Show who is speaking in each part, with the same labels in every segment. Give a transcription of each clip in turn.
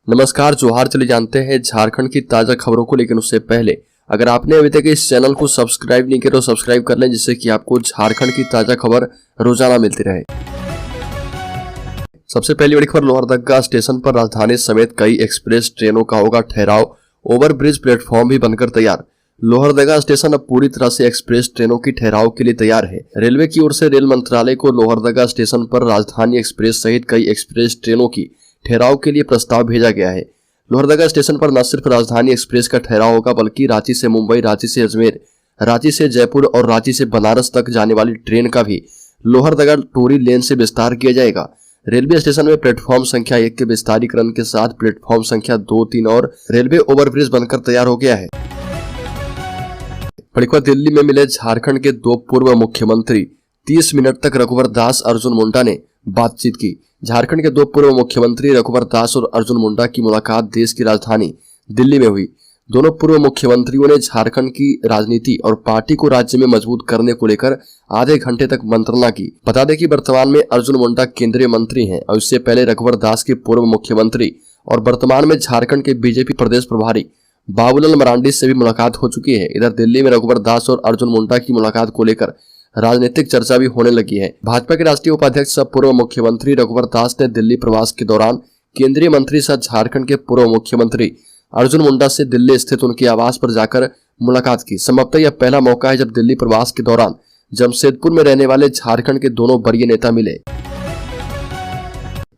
Speaker 1: नमस्कार, जोहार। चले जानते हैं झारखंड की ताजा खबरों को, लेकिन उससे पहले अगर आपने अभी तक इस चैनल को सब्सक्राइब नहीं किया तो सब्सक्राइब कर लें, जिससे कि आपको झारखंड की ताजा खबर रोजाना मिलती रहे। सबसे पहली बड़ी खबर, लोहरदगा स्टेशन पर राजधानी समेत कई एक्सप्रेस ट्रेनों का होगा ठहराव, ओवरब्रिज प्लेटफॉर्म भी बनकर तैयार। लोहरदगा स्टेशन अब पूरी तरह से एक्सप्रेस ट्रेनों की ठहराव के लिए तैयार है। रेलवे की ओर से रेल मंत्रालय को लोहरदगा स्टेशन पर राजधानी एक्सप्रेस सहित कई एक्सप्रेस ट्रेनों की ठहराव के लिए प्रस्ताव भेजा गया है। लोहरदगा स्टेशन पर न सिर्फ राजधानी एक्सप्रेस का ठहराव होगा, बल्कि रांची से मुंबई, रांची से अजमेर, रांची से जयपुर और रांची से बनारस तक जाने वाली ट्रेन का भी लोहरदगा टोरी लेन से विस्तार किया जाएगा। रेलवे स्टेशन में प्लेटफॉर्म संख्या 1 के विस्तारीकरण के साथ प्लेटफॉर्म संख्या 2, 3 और रेलवे ओवरब्रिज बनकर तैयार हो गया है। दिल्ली में मिले झारखंड के 2 पूर्व मुख्यमंत्री। 30 मिनट तक रघुवर दास, अर्जुन मुंडा ने बातचीत की। झारखंड के 2 पूर्व मुख्यमंत्री रघुवर दास और अर्जुन मुंडा की मुलाकात देश की राजधानी दिल्ली में हुई। दोनों पूर्व मुख्यमंत्रियों ने झारखंड की राजनीति और पार्टी को राज्य में मजबूत करने को लेकर आधे घंटे तक मंत्रणा की। बता दें कि वर्तमान में अर्जुन मुंडा केंद्रीय मंत्री हैं और इससे पहले रघुवर दास के पूर्व मुख्यमंत्री और वर्तमान में झारखंड के बीजेपी प्रदेश प्रभारी बाबूलाल मरांडी से भी मुलाकात हो चुकी है। इधर दिल्ली में रघुवर दास और अर्जुन मुंडा की मुलाकात को लेकर राजनीतिक चर्चा भी होने लगी है। भाजपा के राष्ट्रीय उपाध्यक्ष सह पूर्व मुख्यमंत्री रघुवर दास ने दिल्ली प्रवास के दौरान केंद्रीय मंत्री सह झारखंड के पूर्व मुख्यमंत्री अर्जुन मुंडा से दिल्ली स्थित उनके आवास पर जाकर मुलाकात की। संभवतः यह पहला मौका है जब दिल्ली प्रवास के दौरान जमशेदपुर में रहने वाले झारखंड के दोनों वरीय नेता मिले।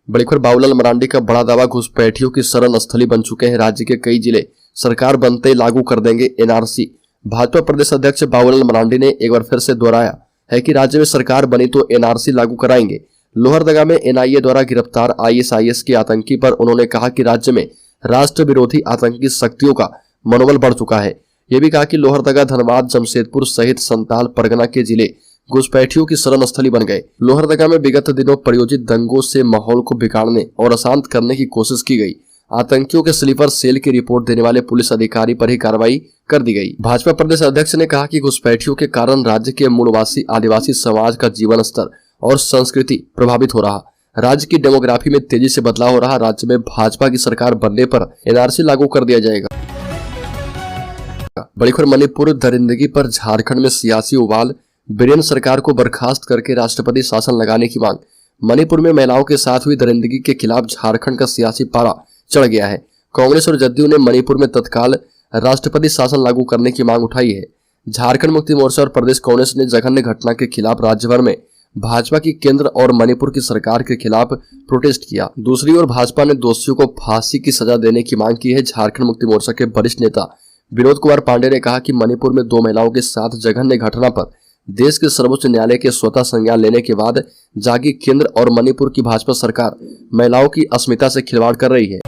Speaker 1: बड़ी खबर, बाबूलाल मरांडी का बड़ा दावा, घुसपैठियों की शरण स्थली बन चुके हैं राज्य के कई जिले, सरकार बनते ही लागू कर देंगे एनआरसी। भाजपा प्रदेश अध्यक्ष बाबूलाल मरांडी ने एक बार फिर से दोहराया है कि राज्य में सरकार बनी तो एनआरसी लागू कराएंगे। लोहरदगा में एनआईए द्वारा गिरफ्तार आईएसआईएस के आतंकी पर उन्होंने कहा कि राज्य में राष्ट्र विरोधी आतंकी शक्तियों का मनोबल बढ़ चुका है। यह भी कहा कि लोहरदगा, धनबाद, जमशेदपुर सहित संताल परगना के जिले घुसपैठियों की शरण स्थली बन गए। लोहरदगा में विगत दिनों प्रायोजित दंगों से माहौल को बिगाड़ने और अशांत करने की कोशिश की गई। आतंकियों के स्लीपर सेल की रिपोर्ट देने वाले पुलिस अधिकारी पर ही कार्रवाई कर दी गई। भाजपा प्रदेश अध्यक्ष ने कहा कि घुसपैठियों के कारण राज्य के मूलवासी आदिवासी समाज का जीवन स्तर और संस्कृति प्रभावित हो रहा। राज्य की डेमोग्राफी में तेजी से बदलाव हो रहा। राज्य में भाजपा की सरकार बनने पर एनआरसी लागू कर दिया जाएगा। बड़ी खबर, मणिपुर दरिंदगी पर झारखंड में सियासी उबाल, बीरेन सरकार को बर्खास्त करके राष्ट्रपति शासन लगाने की मांग। मणिपुर में महिलाओं के साथ हुई दरिंदगी के खिलाफ झारखंड का सियासी पारा चढ़ गया है। कांग्रेस और जदयू ने मणिपुर में तत्काल राष्ट्रपति शासन लागू करने की मांग उठाई है। झारखंड मुक्ति मोर्चा और प्रदेश कांग्रेस ने जघन्य घटना के खिलाफ राज्य भर में भाजपा की केंद्र और मणिपुर की सरकार के खिलाफ प्रोटेस्ट किया। दूसरी ओर भाजपा ने दोषियों को फांसी की सजा देने की मांग की है। झारखंड मुक्ति मोर्चा के वरिष्ठ नेता विनोद कुमार पांडे ने कहा कि मणिपुर में 2 महिलाओं के साथ जघन्य घटना पर देश के सर्वोच्च न्यायालय के स्वतः संज्ञान लेने के बाद जागी केंद्र और मणिपुर की भाजपा सरकार महिलाओं की अस्मिता से खिलवाड़ कर रही है।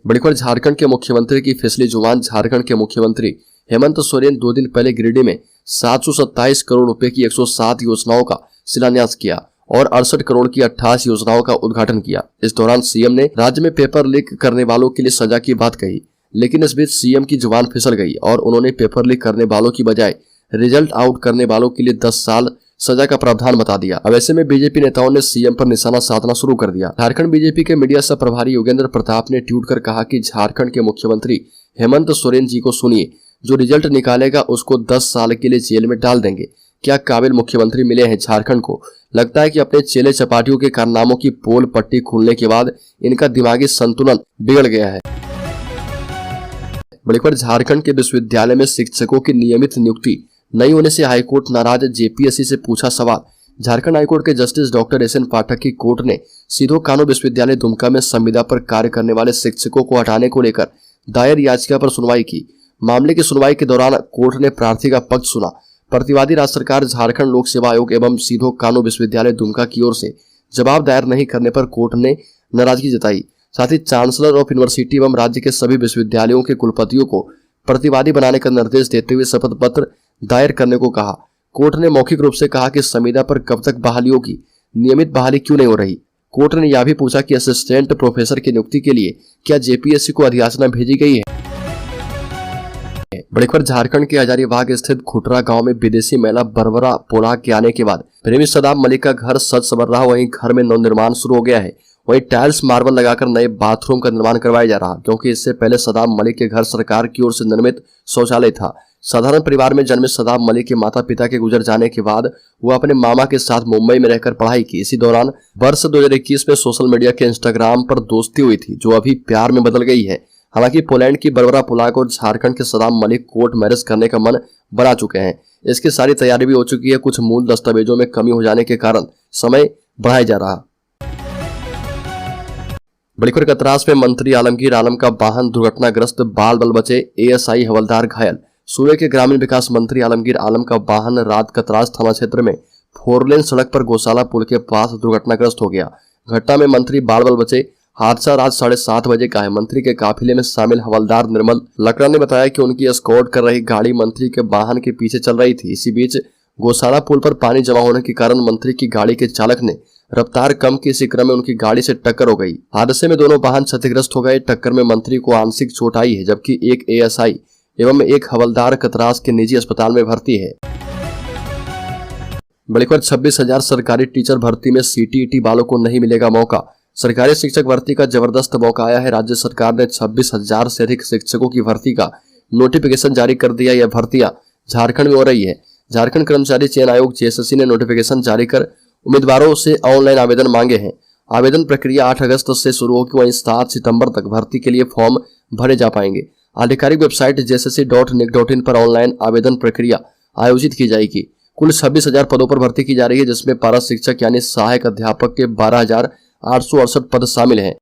Speaker 1: बड़ी खबर, झारखंड के मुख्यमंत्री की फिसली जुबान। झारखंड के मुख्यमंत्री हेमंत सोरेन 2 दिन पहले गिरिडीह में 727 करोड़ रुपए की 107 योजनाओं का शिलान्यास किया और 68 करोड़ की 28 योजनाओं का उद्घाटन किया। इस दौरान सीएम ने राज्य में पेपर लीक करने वालों के लिए सजा की बात कही, लेकिन इस बीच सीएम की जुबान फिसल गई और उन्होंने पेपर लीक करने वालों की बजाय रिजल्ट आउट करने वालों के लिए 10 साल सजा का प्रावधान बता दिया। अब ऐसे में बीजेपी नेताओं ने सीएम पर निशाना साधना शुरू कर दिया। झारखंड बीजेपी के मीडिया सह प्रभारी योगेंद्र प्रताप ने ट्वीट कर कहा कि झारखंड के मुख्यमंत्री हेमंत सोरेन जी को सुनिए, जो रिजल्ट निकालेगा उसको 10 साल के लिए जेल में डाल देंगे। क्या काबिल मुख्यमंत्री मिले हैं झारखंड को। लगता है कि अपने चेले चपाटियों के कारनामों की पोल पट्टी खुलने के बाद इनका दिमागी संतुलन बिगड़ गया है। बड़ी खबर, झारखंड के विश्वविद्यालय में शिक्षकों की नियमित नियुक्ति नहीं होने से हाईकोर्ट नाराज, जेपीएससी से पूछा सवाल। झारखंड हाईकोर्ट के जस्टिस डॉक्टर एस एन पाठक की कोर्ट ने सीधो कानू विश्वविद्यालय दुमका में संविदा पर कार्य करने वाले शिक्षकों को हटाने को लेकर दायर याचिका पर सुनवाई की। मामले की सुनवाई के दौरान कोर्ट ने प्रार्थी का पक्ष सुना। प्रतिवादी राज्य सरकार झारखंड लोक सेवा आयोग एवं सीधो कानू विश्वविद्यालय दुमका की ओर से जवाब दायर नहीं करने पर कोर्ट ने नाराजगी जताई। साथ ही चांसलर ऑफ यूनिवर्सिटी एवं राज्य के सभी विश्वविद्यालयों के कुलपतियों को प्रतिवादी बनाने का निर्देश देते हुए शपथ पत्र दायर करने को कहा। कोर्ट ने मौखिक रूप से कहा कि संविदा पर कब तक बहाली होगी, नियमित बहाली क्यों नहीं हो रही। कोर्ट ने यह भी पूछा कि असिस्टेंट प्रोफेसर की नियुक्ति के लिए क्या जेपीएससी को अधियाचना भेजी गई है। बड़ी खबर, झारखंड के हजारीबाग स्थित खुटरा गांव में विदेशी महिला बरबरा पोलाक के आने के बाद प्रेमी सदाब मलिक का घर सज संवर रहा। वहीं घर में नव निर्माण शुरू हो गया है। वहीं टाइल्स मार्बल लगाकर नए बाथरूम का निर्माण करवाया जा रहा, क्योंकि इससे पहले सदाम मलिक के घर सरकार की ओर से निर्मित शौचालय था। साधारण परिवार में जन्मे सदाम मलिक के माता पिता के गुजर जाने के बाद वो अपने मामा के साथ मुंबई में रहकर पढ़ाई की। इसी दौरान वर्ष 2021 में सोशल मीडिया के इंस्टाग्राम पर दोस्ती हुई थी, जो अभी प्यार में बदल गई है। हालांकि पोलैंड की बरबरा पुलाक और झारखंड के सदाम मलिक कोर्ट मैरिज करने का मन बना चुके हैं। इसकी सारी तैयारी भी हो चुकी है। कुछ मूल दस्तावेजों में कमी हो जाने के कारण समय बढ़ाया जा रहा। बड़ी खबर कतरास में मंत्री आलमगीर आलम का वाहन दुर्घटनाग्रस्त, बाल बल बचे, एएसआई हवलदार घायल। सूबे के ग्रामीण विकास मंत्री आलमगीर आलम का वाहन रात कतरास थाना क्षेत्र में 4 लेन सड़क पर गौशाला पुल के पास दुर्घटनाग्रस्त हो गया। घटना में मंत्री बाल बल बचे। हादसा रात 7:30 बजे का है। मंत्री के काफिले में शामिल हवलदार निर्मल लकड़ा ने बताया कि उनकी एस्कॉर्ट कर रही गाड़ी मंत्री के वाहन के पीछे चल रही थी। इसी बीच गौशाला पुल पर पानी जमा होने के कारण मंत्री की गाड़ी के चालक ने रफ्तार कम की, इसी क्रम में उनकी गाड़ी से टक्कर हो गई। हादसे में दोनों वाहन क्षतिग्रस्त हो गए। टक्कर में मंत्री को आंशिक चोट आई है, जबकि एक एएसआई एवं एक हवलदार कतरास के निजी अस्पताल में भर्ती है। बड़ी खबर 26,000 सरकारी टीचर भर्ती में सीटीईटी वालों को नहीं मिलेगा मौका। सरकारी शिक्षक भर्ती का जबरदस्त मौका आया है। राज्य सरकार ने 26,000 से अधिक शिक्षकों की भर्ती का नोटिफिकेशन जारी कर दिया। यह भर्तियां झारखंड में हो रही है। झारखंड कर्मचारी चयन आयोग जेएसएससी ने नोटिफिकेशन जारी कर उम्मीदवारों से ऑनलाइन आवेदन मांगे हैं। आवेदन प्रक्रिया 8 अगस्त से शुरू होगी, वहीं 7 सितंबर तक भर्ती के लिए फॉर्म भरे जा पाएंगे। आधिकारिक वेबसाइट jssc.nic.in पर ऑनलाइन आवेदन प्रक्रिया आयोजित की जाएगी। कुल 26,000 पदों पर भर्ती की जा रही है, जिसमें पारा शिक्षक यानी सहायक अध्यापक के 12,868 पद शामिल हैं।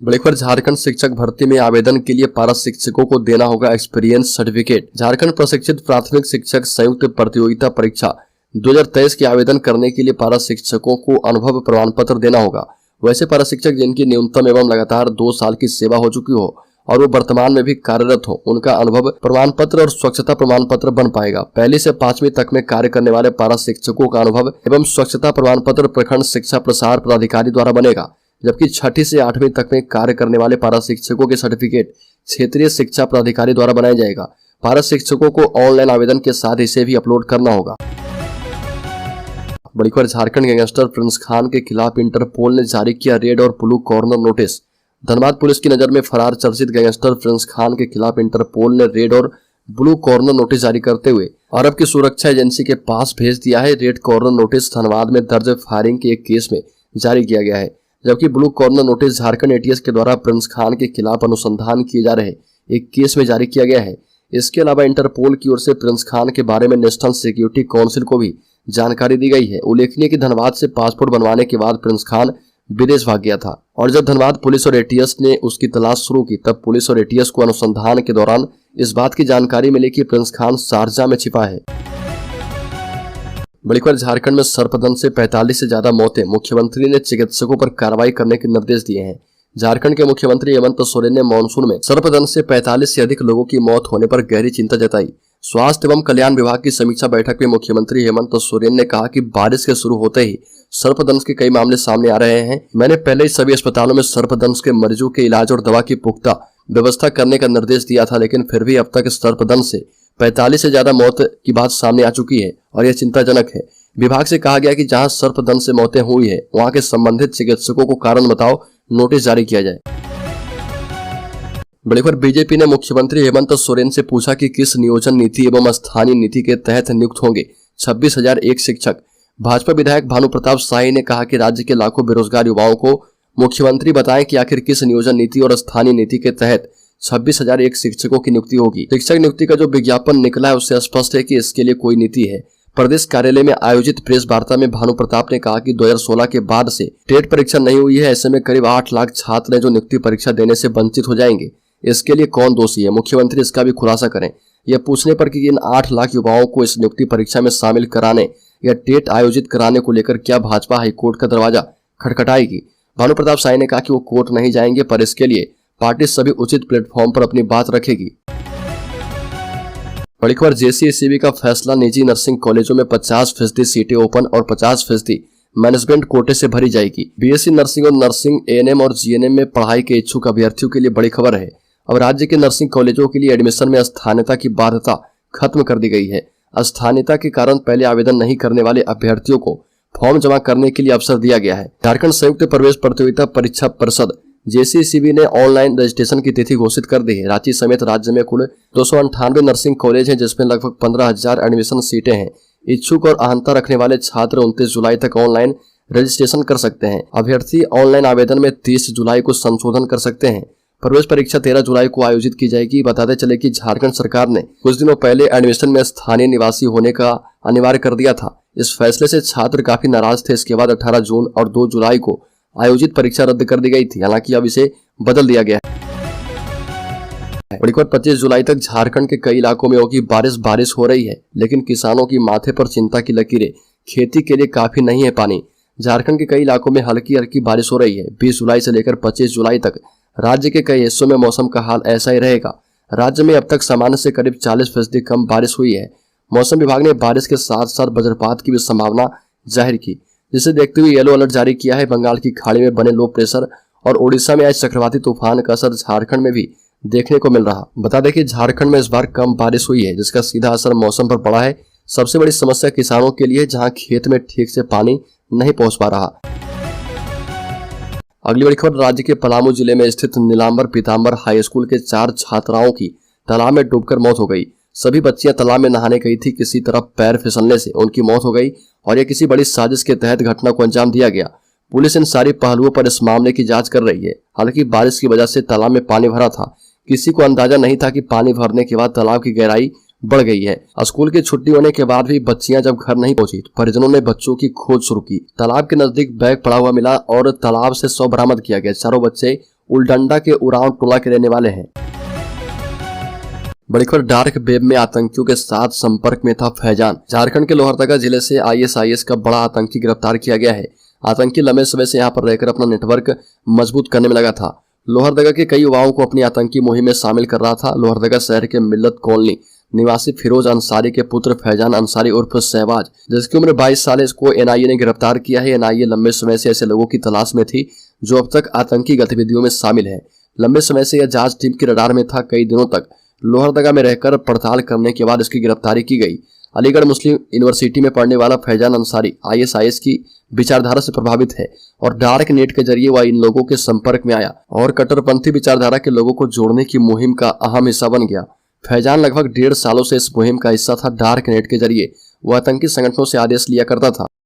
Speaker 1: बड़ी खबर झारखंड शिक्षक भर्ती में आवेदन के लिए पारा शिक्षकों को देना होगा एक्सपीरियंस सर्टिफिकेट। झारखंड प्रशिक्षित प्राथमिक शिक्षक संयुक्त प्रतियोगिता परीक्षा 2023 के आवेदन करने के लिए पारा शिक्षकों को अनुभव प्रमाण पत्र देना होगा। वैसे पारा शिक्षक जिनकी न्यूनतम एवं लगातार 2 साल की सेवा हो चुकी हो और वो वर्तमान में भी कार्यरत हो, उनका अनुभव प्रमाण पत्र और स्वच्छता प्रमाण पत्र बन पाएगा। 1 से 5वीं तक में कार्य करने वाले पारा शिक्षकों का अनुभव एवं स्वच्छता प्रमाण पत्र प्रखंड शिक्षा प्रसार पदाधिकारी द्वारा बनेगा, जबकि 6ठी से 8वीं तक में कार्य करने वाले पारा शिक्षकों के सर्टिफिकेट क्षेत्रीय शिक्षा पदाधिकारी द्वारा बनाया जाएगा। पारा शिक्षकों को ऑनलाइन आवेदन के साथ इसे भी अपलोड करना होगा। बड़ी खबर झारखंड गैंगस्टर प्रिंस खान के खिलाफ इंटरपोल ने जारी किया रेड और blue corner notice. Dhanbad police की नजर में फरार चर्चित गैंगस्टर प्रिंस खान के खिलाफ इंटरपोल ने रेड और ब्लू कॉर्नर नोटिस जारी करते हुए अरब की सुरक्षा एजेंसी के पास भेज दिया है। रेड कॉर्नर नोटिस धनबाद में दर्ज फायरिंग के एक केस में जारी किया गया है, जबकि blue corner notice Jharkhand ATS के द्वारा प्रिंस खान के खिलाफ अनुसंधान किए जा रहे एक केस में जारी किया गया है। इसके अलावा इंटरपोल की ओर से प्रिंस खान के बारे में नेशनल सिक्योरिटी काउंसिल को भी जानकारी दी गई है। उल्लेखनीय कि धनबाद से पासपोर्ट बनवाने के बाद प्रिंस खान विदेश भाग गया था और जब धनबाद पुलिस और एटीएस ने उसकी तलाश शुरू की, तब पुलिस और एटीएस को अनुसंधान के दौरान इस बात की जानकारी मिली कि प्रिंस खान शारजा में छिपा है। बड़ी खबर झारखंड में सर्पदंश से 45 से ज्यादा मौतें, मुख्यमंत्री ने चिकित्सकों पर कार्रवाई करने के निर्देश दिए हैं। झारखंड के मुख्यमंत्री हेमंत सोरेन ने मानसून में सर्पदंश से 45 से अधिक लोगों की मौत होने पर गहरी चिंता जताई। स्वास्थ्य एवं कल्याण विभाग की समीक्षा बैठक में मुख्यमंत्री हेमंत सोरेन ने कहा कि बारिश के शुरू होते ही सर्पदंश के कई मामले सामने आ रहे हैं। मैंने पहले ही सभी अस्पतालों में सर्पदंश के मरीजों के इलाज और दवा की पुख्ता व्यवस्था करने का निर्देश दिया था, लेकिन फिर भी अब तक सर्पदंश से 45 से ज्यादा मौत की बात सामने आ चुकी है और यह चिंताजनक है। विभाग से कहा गया कि जहां सर्पदंश से मौतें हुई है, वहां के संबंधित चिकित्सकों को कारण बताओ नोटिस जारी किया जाए। बड़ी खबर बीजेपी ने मुख्यमंत्री हेमंत सोरेन से पूछा कि किस नियोजन नीति एवं स्थानीय नीति के तहत नियुक्त होंगे 26,001 शिक्षक। भाजपा विधायक भानु प्रताप शाही ने कहा कि राज्य के लाखों बेरोजगार युवाओं को मुख्यमंत्री बताएं कि आखिर किस नियोजन नीति और स्थानीय नीति के तहत 26,001 शिक्षकों की नियुक्ति होगी। शिक्षक नियुक्ति का जो विज्ञापन निकला है उससे स्पष्ट है कि इसके लिए कोई नीति है। प्रदेश कार्यालय में आयोजित प्रेस वार्ता में भानु प्रताप ने कहा कि 2016 के बाद से टेट परीक्षा नहीं हुई है, ऐसे में करीब 8 लाख छात्र हैं जो नियुक्ति परीक्षा देने से वंचित हो जाएंगे। इसके लिए कौन दोषी है, मुख्यमंत्री इसका भी खुलासा करें। यह पूछने पर कि इन 8 लाख युवाओं को इस नियुक्ति परीक्षा में शामिल कराने या टेट आयोजित कराने को लेकर क्या भाजपा हाईकोर्ट का दरवाजा खटखटाएगी। भानु प्रताप शाही ने कहा कि वो कोर्ट नहीं जाएंगे, पर इसके लिए पार्टी सभी उचित प्लेटफॉर्म पर अपनी बात रखेगी। बड़ी खबर जेसीएससीबी का फैसला, निजी नर्सिंग कॉलेजों में 50% सीटें ओपन और 50% मैनेजमेंट कोटे से भरी जाएगी। बीएससी नर्सिंग और नर्सिंग एएनएम और जीएनएम में पढ़ाई के इच्छुक अभ्यर्थियों के लिए बड़ी खबर है। अब राज्य के नर्सिंग कॉलेजों के लिए एडमिशन में स्थानीयता की बाध्यता खत्म कर दी गई है। स्थानीयता के कारण पहले आवेदन नहीं करने वाले अभ्यर्थियों को फॉर्म जमा करने के लिए अवसर दिया गया है। झारखंड संयुक्त प्रवेश प्रतियोगिता परीक्षा परिषद JCCB ने ऑनलाइन रजिस्ट्रेशन की तिथि घोषित कर दी है। रांची समेत राज्य में कुल 298 नर्सिंग कॉलेज हैं, जिसमें लगभग 15,000 एडमिशन सीटें हैं। इच्छुक और अहंता रखने वाले छात्र 29 जुलाई तक ऑनलाइन रजिस्ट्रेशन कर सकते हैं। अभ्यर्थी ऑनलाइन आवेदन में 30 जुलाई को संशोधन कर सकते हैं। प्रवेश परीक्षा 13 जुलाई को आयोजित की जाएगी। बताते चले कि झारखंड सरकार ने कुछ दिनों पहले एडमिशन में स्थानीय निवासी होने का अनिवार्य कर दिया था। इस फैसले से छात्र काफी नाराज थे। इसके बाद 18 जून और 2 जुलाई को आयोजित परीक्षा रद्द कर दी गई थी। हालांकि अब इसे बदल दिया गया है। बड़ी खबर 25 जुलाई तक झारखंड के कई इलाकों में होगी बारिश। बारिश हो रही है, लेकिन किसानों की माथे पर चिंता की लकीरें। खेती के लिए काफी नहीं है पानी। झारखंड के कई इलाकों में हल्की हल्की बारिश हो रही है। 20 जुलाई से लेकर 25 जुलाई तक राज्य के कई हिस्सों में मौसम का हाल ऐसा ही रहेगा। राज्य में अब तक सामान्य से करीब 40% कम बारिश हुई है। मौसम विभाग ने बारिश के साथ साथ वज्रपात की भी संभावना जाहिर की, जिसे देखते हुए येलो अलर्ट जारी किया है। बंगाल की खाड़ी में बने लो प्रेशर और ओडिशा में आज चक्रवाती तूफान का असर झारखंड में भी देखने को मिल रहा। बता दें कि झारखंड में इस बार कम बारिश हुई है, जिसका सीधा असर मौसम पर पड़ा है। सबसे बड़ी समस्या किसानों के लिए, जहां खेत में ठीक से पानी नहीं पहुंच पा रहा। अगली बड़ी खबर, राज्य के पलामू जिले में स्थित नीलांबर पीतांबर हाई स्कूल के 4 छात्राओं की तालाब में डूबकर मौत हो गई। सभी बच्चियां तालाब में नहाने गई थी। किसी तरह पैर फिसलने से उनकी मौत हो गई और यह किसी बड़ी साजिश के तहत घटना को अंजाम दिया गया। पुलिस इन सारी पहलुओं पर इस मामले की जांच कर रही है। हालांकि बारिश की वजह से तालाब में पानी भरा था। किसी को अंदाजा नहीं था कि पानी भरने के बाद तालाब की गहराई बढ़ गई है। स्कूल की छुट्टी होने के बाद भी बच्चियां जब घर नहीं पहुंची, परिजनों ने बच्चों की खोज शुरू की। तालाब के नजदीक बैग पड़ा हुआ मिला और तालाब से शव बरामद किया गया। चारों बच्चे उलडंडा के उरांव टोला के रहने वाले हैं। बड़ी खबर, डार्क वेब में आतंकियों के साथ संपर्क में था फैजान। झारखंड के लोहरदगा जिले से ISIS का बड़ा आतंकी गिरफ्तार किया गया है। आतंकी लंबे समय से यहां पर रहकर अपना नेटवर्क मजबूत करने में लगा था। लोहरदगा के कई युवाओं को अपनी आतंकी मुहिम में शामिल कर रहा था। लोहरदगा शहर के मिल्लत कॉलोनी निवासी फिरोज अंसारी के पुत्र फैजान अंसारी उर्फ शहबाज, जिसकी उम्र 22 साल है, इसको NIA ने गिरफ्तार किया है। NIA लंबे समय से ऐसे लोगों की तलाश में थी जो अब तक आतंकी गतिविधियों में शामिल है। लंबे समय से यह जांच टीम की रडार में था। कई दिनों तक लोहरदगा में रहकर पड़ताल करने के बाद इसकी गिरफ्तारी की गई। अलीगढ़ मुस्लिम यूनिवर्सिटी में पढ़ने वाला फैजान अंसारी ISIS की विचारधारा से प्रभावित है और डार्क नेट के जरिए वह इन लोगों के संपर्क में आया और कट्टरपंथी विचारधारा के लोगों को जोड़ने की मुहिम का अहम हिस्सा बन गया। फैजान लगभग 1.5 सालों से इस मुहिम का हिस्सा था। डार्क नेट के जरिए वह आतंकी संगठनों से आदेश लिया करता था।